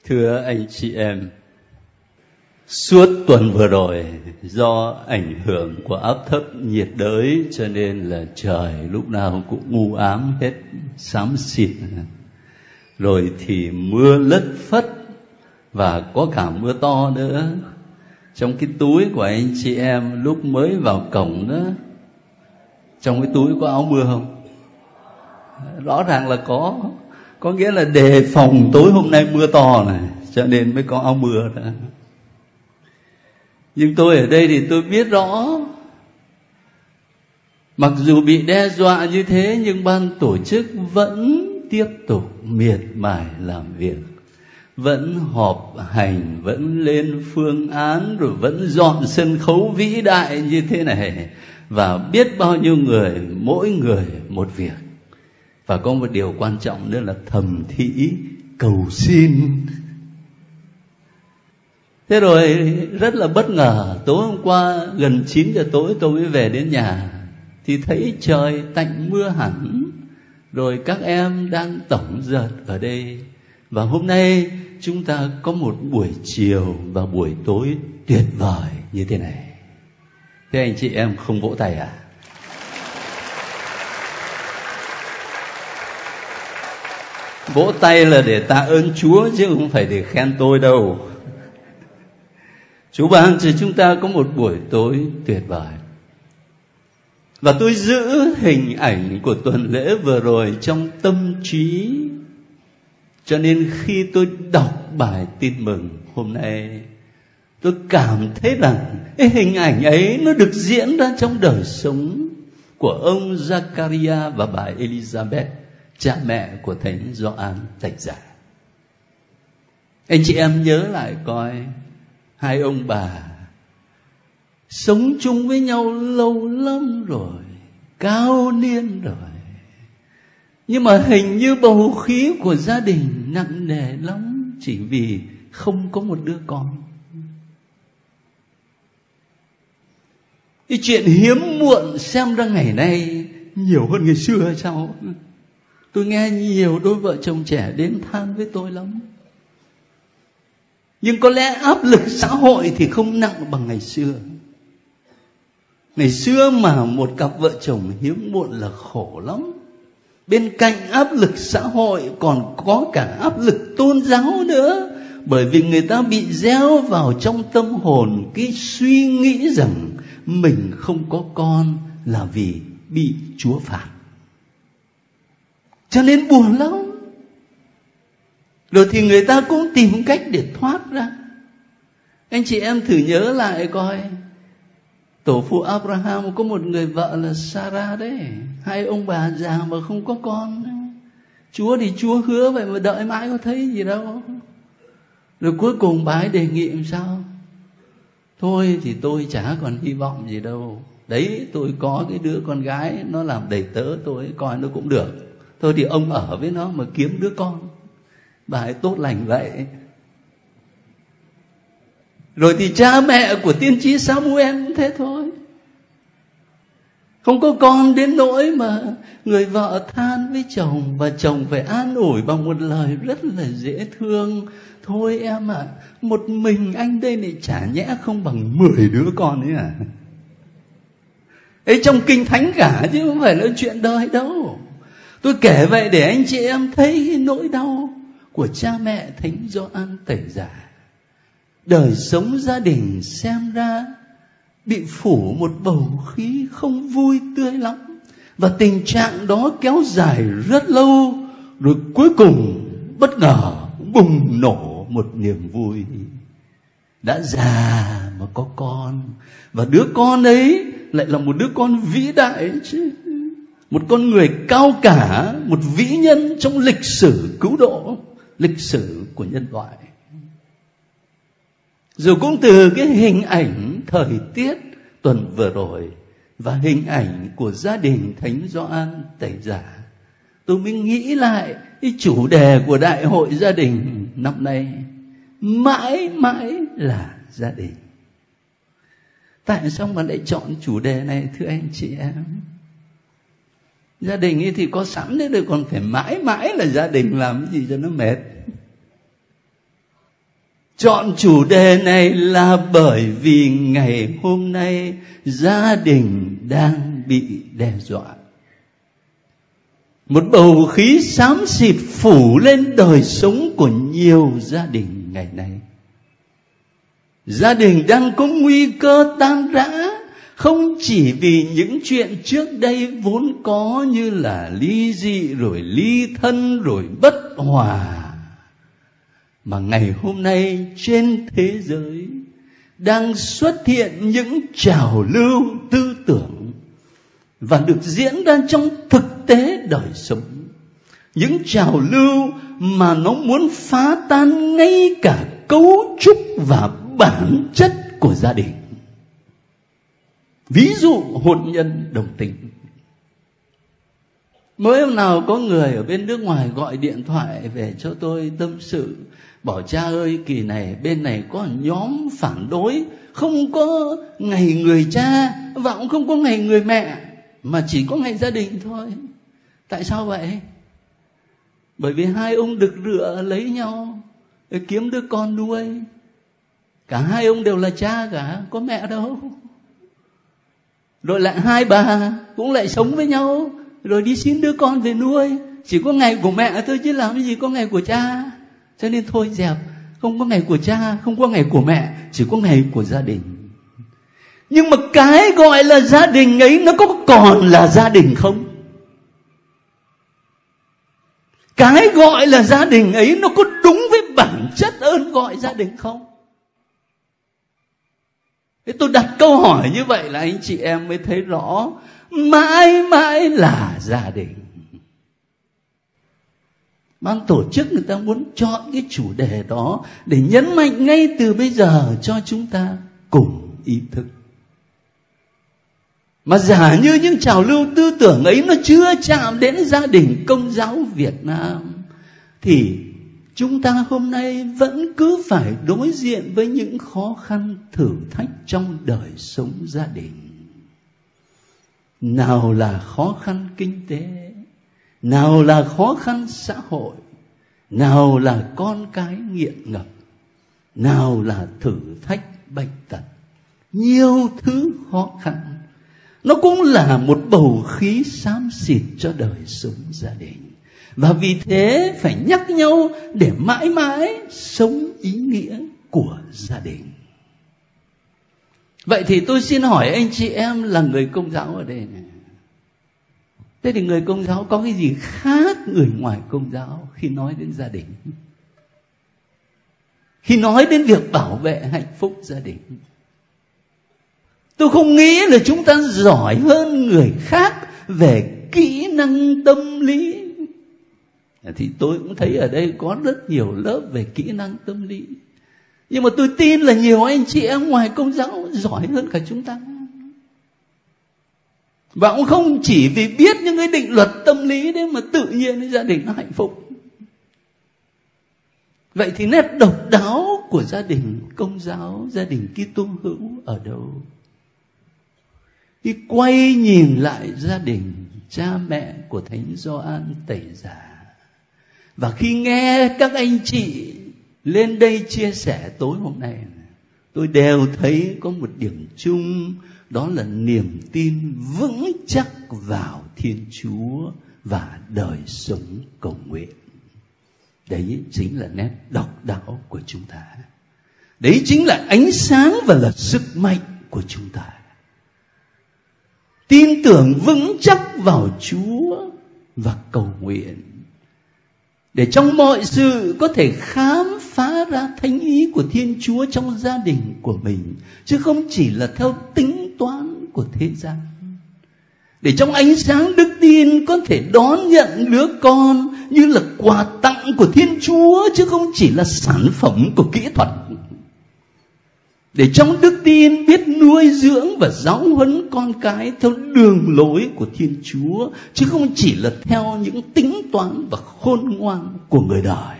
Thưa anh chị em, suốt tuần vừa rồi do ảnh hưởng của áp thấp nhiệt đới cho nên là trời lúc nào cũng u ám hết, xám xịt. Rồi thì mưa lất phất và có cả mưa to nữa. Trong cái túi của anh chị em lúc mới vào cổng đó, trong cái túi có áo mưa không? Rõ ràng là có nghĩa là đề phòng tối hôm nay mưa to này, cho nên mới có áo mưa đó. Nhưng tôi ở đây thì tôi biết rõ, mặc dù bị đe dọa như thế nhưng ban tổ chức vẫn tiếp tục miệt mài làm việc, vẫn họp hành, vẫn lên phương án, rồi vẫn dọn sân khấu vĩ đại như thế này. Và biết bao nhiêu người, mỗi người một việc. Và có một điều quan trọng nữa là thầm thị cầu xin. Thế rồi rất là bất ngờ, tối hôm qua gần 9 giờ tối tôi mới về đến nhà, thì thấy trời tạnh mưa hẳn, rồi các em đang tổng dợt ở đây. Và hôm nay chúng ta có một buổi chiều và buổi tối tuyệt vời như thế này. Thế anh chị em không vỗ tay à? Vỗ tay là để tạ ơn Chúa chứ không phải để khen tôi đâu. Chúa ban cho chúng ta có một buổi tối tuyệt vời. Và tôi giữ hình ảnh của tuần lễ vừa rồi trong tâm trí, cho nên khi tôi đọc bài tin mừng hôm nay, tôi cảm thấy rằng cái hình ảnh ấy nó được diễn ra trong đời sống của ông Zachariah và bà Elizabeth, cha mẹ của Thánh Gioan Tẩy Giả. Anh chị em nhớ lại coi, hai ông bà sống chung với nhau lâu lắm rồi, cao niên rồi, nhưng mà hình như bầu khí của gia đình nặng nề lắm, chỉ vì không có một đứa con. Cái chuyện hiếm muộn xem ra ngày nay nhiều hơn ngày xưa hay sao? Tôi nghe nhiều đôi vợ chồng trẻ đến than với tôi lắm. Nhưng có lẽ áp lực xã hội thì không nặng bằng ngày xưa. Ngày xưa mà một cặp vợ chồng hiếm muộn là khổ lắm. Bên cạnh áp lực xã hội còn có cả áp lực tôn giáo nữa. Bởi vì người ta bị gieo vào trong tâm hồn cái suy nghĩ rằng mình không có con là vì bị Chúa phạt. Cho nên buồn lắm. Rồi thì người ta cũng tìm cách để thoát ra. Anh chị em thử nhớ lại coi, tổ phụ Abraham có một người vợ là Sarah đấy. Hai ông bà già mà không có con. Chúa thì Chúa hứa vậy mà đợi mãi có thấy gì đâu. Rồi cuối cùng bà ấy đề nghị làm sao? Thôi thì tôi chả còn hy vọng gì đâu. Đấy, tôi có cái đứa con gái nó làm đầy tớ tôi, coi nó cũng được. Thôi thì ông ở với nó mà kiếm đứa con. Bà ấy tốt lành vậy. Rồi thì cha mẹ của tiên tri Samuel cũng thế thôi. Không có con đến nỗi mà người vợ than với chồng, và chồng phải an ủi bằng một lời rất là dễ thương. Thôi em ạ, một mình anh đây này chả nhẽ không bằng 10 đứa con ấy à? Ấy trong Kinh Thánh cả chứ không phải là chuyện đời đâu. Tôi kể vậy để anh chị em thấy cái nỗi đau của cha mẹ Thánh Gioan Tẩy Giả. Đời sống gia đình xem ra bị phủ một bầu khí không vui tươi lắm. Và tình trạng đó kéo dài rất lâu. Rồi cuối cùng bất ngờ bùng nổ một niềm vui. Đã già mà có con. Và đứa con ấy lại là một đứa con vĩ đại chứ. Một con người cao cả, một vĩ nhân trong lịch sử cứu độ, lịch sử của nhân loại. Rồi cũng từ cái hình ảnh thời tiết tuần vừa rồi và hình ảnh của gia đình Thánh Gioan Tẩy Giả, tôi mới nghĩ lại cái chủ đề của Đại hội gia đình năm nay, mãi mãi là gia đình. Tại sao mà lại chọn chủ đề này thưa anh chị em? Gia đình ấy thì có sẵn đấy rồi, còn phải mãi mãi là gia đình làm cái gì cho nó mệt. chọn chủ đề này là bởi vì ngày hôm nay gia đình đang bị đe dọa. Một bầu khí xám xịt phủ lên đời sống của nhiều gia đình ngày nay. Gia đình đang có nguy cơ tan rã, không chỉ vì những chuyện trước đây vốn có như là ly dị rồi ly thân rồi bất hòa, mà ngày hôm nay trên thế giới đang xuất hiện những trào lưu tư tưởng và được diễn ra trong thực tế đời sống. Những trào lưu mà nó muốn phá tan ngay cả cấu trúc và bản chất của gia đình. Ví dụ hôn nhân đồng tính. Mới hôm nào có người ở bên nước ngoài gọi điện thoại về cho tôi tâm sự, bảo cha ơi kỳ này bên này có nhóm phản đối, không có ngày người cha và cũng không có ngày người mẹ, mà chỉ có ngày gia đình thôi. Tại sao vậy? Bởi vì hai ông đực rựa lấy nhau để kiếm đứa con nuôi. Cả hai ông đều là cha cả, có mẹ đâu. Rồi lại hai bà cũng lại sống với nhau, rồi đi xin đứa con về nuôi. Chỉ có ngày của mẹ thôi chứ làm cái gì có ngày của cha. Cho nên thôi dẹp, không có ngày của cha, không có ngày của mẹ, chỉ có ngày của gia đình. Nhưng mà cái gọi là gia đình ấy nó có còn là gia đình không? Cái gọi là gia đình ấy nó có đúng với bản chất ơn gọi gia đình không? Thế tôi đặt câu hỏi như vậy là anh chị em mới thấy rõ, mãi mãi là gia đình. Ban tổ chức người ta muốn chọn cái chủ đề đó để nhấn mạnh ngay từ bây giờ cho chúng ta cùng ý thức. Mà giả như những trào lưu tư tưởng ấy nó chưa chạm đến gia đình Công giáo Việt Nam, thì chúng ta hôm nay vẫn cứ phải đối diện với những khó khăn thử thách trong đời sống gia đình. Nào là khó khăn kinh tế, nào là khó khăn xã hội, nào là con cái nghiện ngập, nào là thử thách bệnh tật. Nhiều thứ khó khăn, nó cũng là một bầu khí xám xịt cho đời sống gia đình. Và vì thế phải nhắc nhau để mãi mãi sống ý nghĩa của gia đình. Vậy thì tôi xin hỏi anh chị em là người Công giáo ở đây này. Thế thì người Công giáo có cái gì khác người ngoài Công giáo khi nói đến gia đình? Khi nói đến việc bảo vệ hạnh phúc gia đình, tôi không nghĩ là chúng ta giỏi hơn người khác về kỹ năng tâm lý. Thì tôi cũng thấy ở đây có rất nhiều lớp về kỹ năng tâm lý. Nhưng mà tôi tin là nhiều anh chị em ngoài Công giáo giỏi hơn cả chúng ta. Và cũng không chỉ vì biết những cái định luật tâm lý đấy mà tự nhiên gia đình nó hạnh phúc. Vậy thì nét độc đáo của gia đình Công giáo, gia đình Kitô hữu ở đâu? Khi quay nhìn lại gia đình cha mẹ của Thánh Gioan Tẩy Giả, và khi nghe các anh chị lên đây chia sẻ tối hôm nay, tôi đều thấy có một điểm chung, đó là niềm tin vững chắc vào Thiên Chúa và đời sống cầu nguyện. Đấy chính là nét độc đáo của chúng ta. Đấy chính là ánh sáng và là sức mạnh của chúng ta. Tin tưởng vững chắc vào Chúa và cầu nguyện, để trong mọi sự có thể khám phá ra thánh ý của Thiên Chúa trong gia đình của mình, chứ không chỉ là theo tính toán của thế gian. Để trong ánh sáng đức tin có thể đón nhận đứa con như là quà tặng của Thiên Chúa, chứ không chỉ là sản phẩm của kỹ thuật. Để trong đức tin biết nuôi dưỡng và giáo huấn con cái theo đường lối của Thiên Chúa, chứ không chỉ là theo những tính toán và khôn ngoan của người đời.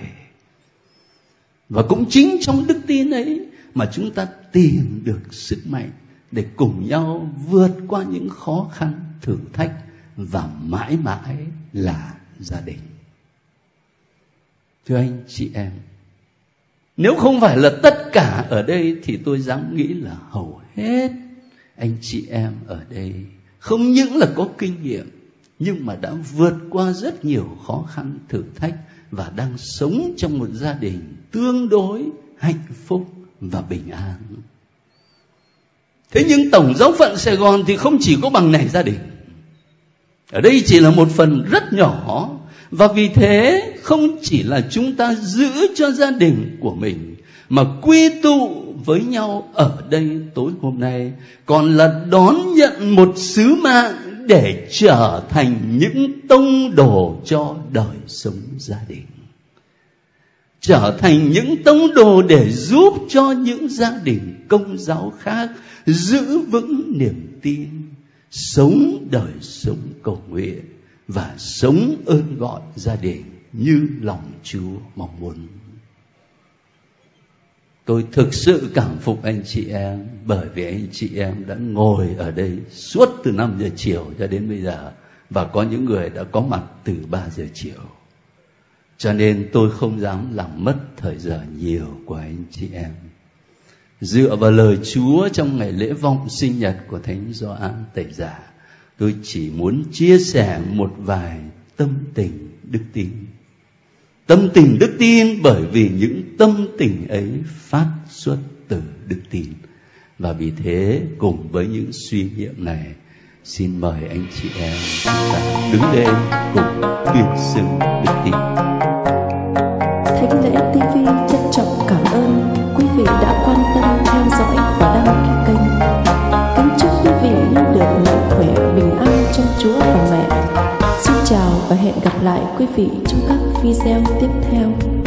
Và cũng chính trong đức tin ấy mà chúng ta tìm được sức mạnh để cùng nhau vượt qua những khó khăn thử thách và mãi mãi là gia đình. Thưa anh chị em, nếu không phải là tất cả ở đây thì tôi dám nghĩ là hầu hết anh chị em ở đây không những là có kinh nghiệm, nhưng mà đã vượt qua rất nhiều khó khăn thử thách và đang sống trong một gia đình tương đối hạnh phúc và bình an. Thế nhưng tổng giáo phận Sài Gòn thì không chỉ có bằng này gia đình. Ở đây chỉ là một phần rất nhỏ, và vì thế không chỉ là chúng ta giữ cho gia đình của mình mà quy tụ với nhau ở đây tối hôm nay, còn là đón nhận một sứ mạng để trở thành những tông đồ cho đời sống gia đình, trở thành những tông đồ để giúp cho những gia đình Công giáo khác giữ vững niềm tin, sống đời sống cầu nguyện và sống ơn gọi gia đình như lòng Chúa mong muốn. Tôi thực sự cảm phục anh chị em, bởi vì anh chị em đã ngồi ở đây suốt từ 5 giờ chiều cho đến bây giờ, và có những người đã có mặt từ 3 giờ chiều. Cho nên tôi không dám làm mất thời giờ nhiều của anh chị em. Dựa vào lời Chúa trong ngày lễ vọng sinh nhật của Thánh Gioan Tẩy Giả, tôi chỉ muốn chia sẻ một vài tâm tình đức tin. Tâm tình đức tin bởi vì những tâm tình ấy phát xuất từ đức tin. Và vì thế cùng với những suy nghiệm này, xin mời anh chị em chúng ta đứng lên cùng tuyên xưng đức tin. Thánh Lễ TV trân trọng cảm ơn quý vị đã quan tâm theo dõi và đăng ký kênh. Kính chúc quý vị luôn được mạnh khỏe, bình an trong Chúa và Mẹ. Xin chào và hẹn gặp lại quý vị trong các video tiếp theo.